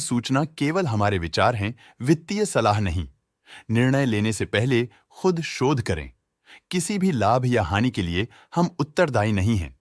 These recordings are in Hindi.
सूचना केवल हमारे विचार हैं, वित्तीय सलाह नहीं। निर्णय लेने से पहले खुद शोध करें। किसी भी लाभ या हानि के लिए हम उत्तरदायी नहीं हैं।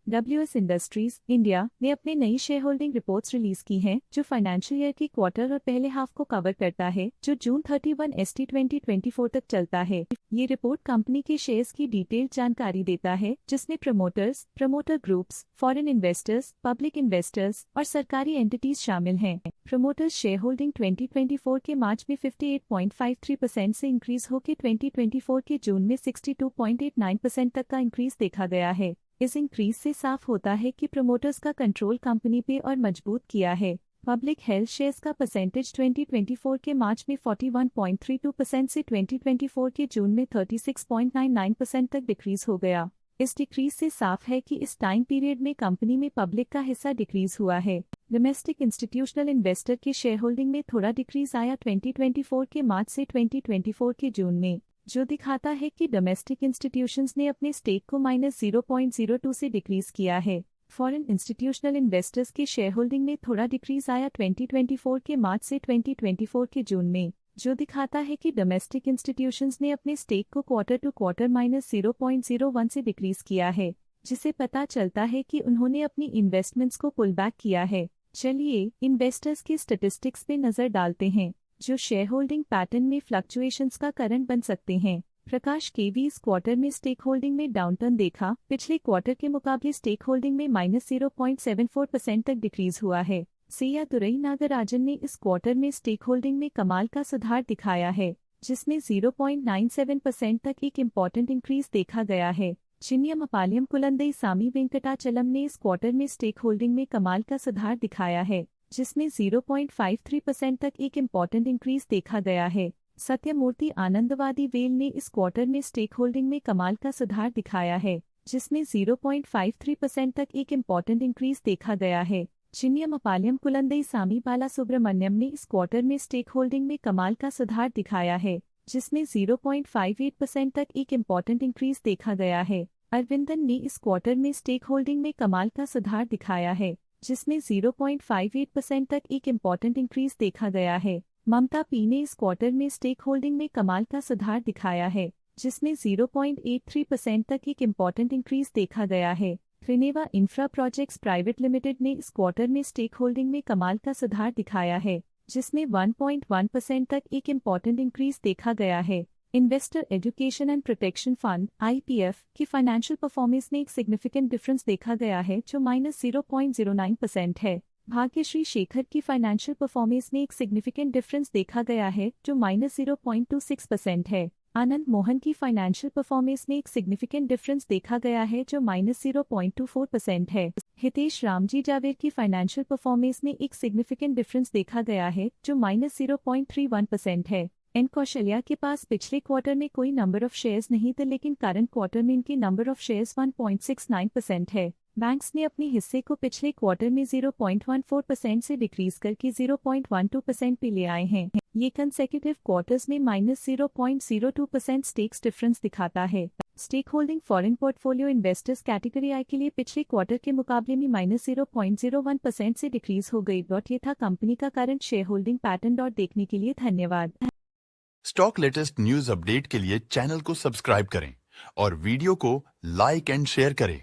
WS इंडस्ट्रीज इंडिया ने अपनी नई शेयर होल्डिंग रिपोर्ट्स रिलीज की हैं, जो फाइनेंशियल ईयर की क्वार्टर और पहले हाफ को कवर करता है, जो जून 31 ST 2024 तक चलता है। ये रिपोर्ट कंपनी के शेयर्स की डिटेल्ड जानकारी देता है, जिसमें promoters, promoter groups, foreign investors, public investors और सरकारी एंटिटीज शामिल हैं। प्रमोटर्स शेयर होल्डिंग 2024 के मार्च में 58.53% से इंक्रीज होकर 2024 के जून में 62.89% तक का इंक्रीज देखा गया है। इस इंक्रीज से साफ होता है कि प्रमोटर्स का कंट्रोल कंपनी पे और मजबूत किया है। पब्लिक हेल्थ शेयर्स का परसेंटेज 2024 के मार्च में 41.32% से 2024 के जून में 36.99% तक डिक्रीज हो गया। इस डिक्रीज से साफ है कि इस टाइम पीरियड में कंपनी में पब्लिक का हिस्सा डिक्रीज हुआ है। डोमेस्टिक इंस्टीट्यूशनल इन्वेस्टर के शेयर होल्डिंग में थोड़ा डिक्रीज आया 2024 के मार्च से 2024 के जून में, जो दिखाता है कि डोमेस्टिक इंस्टीट्यूशंस ने अपने स्टेक को -0.02 से डिक्रीज किया है। फॉरेन इंस्टीट्यूशनल इन्वेस्टर्स के शेयर होल्डिंग में थोड़ा डिक्रीज आया 2024 के मार्च से 2024 के जून में, जो दिखाता है कि डोमेस्टिक इंस्टीट्यूशंस ने अपने स्टेक को क्वार्टर टू क्वार्टर -0.01 से डिक्रीज किया है, जिसे पता चलता है कि उन्होंने अपनी इन्वेस्टमेंट्स को पुल बैक किया है। चलिए इन्वेस्टर्स की स्टैटिस्टिक्स पे नजर डालते हैं, जो शेयर होल्डिंग पैटर्न में फ्लक्चुएशंस का कारण बन सकते हैं। प्रकाश केवी इस क्वार्टर में स्टेक होल्डिंग में डाउनटर्न देखा। पिछले क्वार्टर के मुकाबले स्टेक होल्डिंग में -0.74% तक डिक्रीज हुआ है। सिया दुरई नागराजन ने इस क्वार्टर में स्टेक होल्डिंग में कमाल का सुधार दिखाया है, जिसमें 0.97% तक एक इम्पॉर्टेंट इंक्रीज देखा गया है। चिन्यम अपालियम कुलंदई सामी वेंकटाचलम ने इस क्वार्टर में स्टेक होल्डिंग में कमाल का सुधार दिखाया है, जिसमें 0.53% तक एक इम्पॉर्टेंट इंक्रीज देखा गया है। सत्यमूर्ति आनंदवादी वेल ने इस क्वार्टर में स्टेक होल्डिंग में कमाल का सुधार दिखाया है, जिसमें 0.53% तक एक इम्पॉर्टेंट इंक्रीज देखा गया है। चिन्यम अपालियम कुलंदई सामी बाला सुब्रमण्यम ने इस क्वार्टर में स्टेक होल्डिंग में कमाल का सुधार दिखाया है, जिसमें 0.58% तक एक इम्पॉर्टेंट इंक्रीज देखा गया है। अरविंदन ने इस क्वार्टर में स्टेक होल्डिंग में कमाल का सुधार दिखाया है, जिसमें 0.58% तक एक इम्पॉर्टेंट इंक्रीज देखा गया है। ममता पी ने इस क्वार्टर में स्टेक होल्डिंग में कमाल का सुधार दिखाया है, जिसमें 0.83% तक एक इम्पॉर्टेंट इंक्रीज देखा गया है। त्रिनेवा इंफ्रा प्रोजेक्ट्स प्राइवेट लिमिटेड ने इस क्वार्टर में स्टेक होल्डिंग में कमाल का सुधार दिखाया है, जिसमें 1.1% तक एक इम्पॉर्टेंट इंक्रीज देखा गया है। Investor education and protection fund IPF की फाइनेंशियल परफॉर्मेंस में एक सिग्निफिकेंट डिफरेंस देखा गया है, जो -0.09% है। भाग्यश्री शेखर की फाइनेंशियल परफॉर्मेंस में एक सिग्निफिकेंट डिफरेंस देखा गया है, जो -0.26% है। आनंद मोहन की फाइनेंशियल परफॉर्मेंस में एक सिग्निफिकेंट डिफरेंस देखा गया है, जो -0.24% है। हितेश रामजी जावेर की फाइनेंशियल परफॉर्मेंस में एक सिग्निफिकेंट डिफरेंस देखा गया है, जो -0.31% है। एन कौशल्या के पास पिछले क्वार्टर में कोई नंबर ऑफ शेयर्स नहीं थे, लेकिन करंट क्वार्टर में इनकी नंबर ऑफ शेयर्स 1.69% है। बैंक्स ने अपने हिस्से को पिछले क्वार्टर में 0.14% से डिक्रीज करके 0.12% पे ले आए हैं। ये कंसेक्यूटिव क्वार्टर्स में -0.02% स्टेक्स डिफरेंस दिखाता है। Stake holding foreign portfolio investors category I के लिए पिछले क्वार्टर के मुकाबले में -0.01% से डिक्रीज हो गई। ये था कंपनी का करंट शेयर होल्डिंग पैटर्न। देखने के लिए धन्यवाद। स्टॉक लेटेस्ट न्यूज अपडेट के लिए चैनल को सब्सक्राइब करें और वीडियो को लाइक एंड शेयर करें।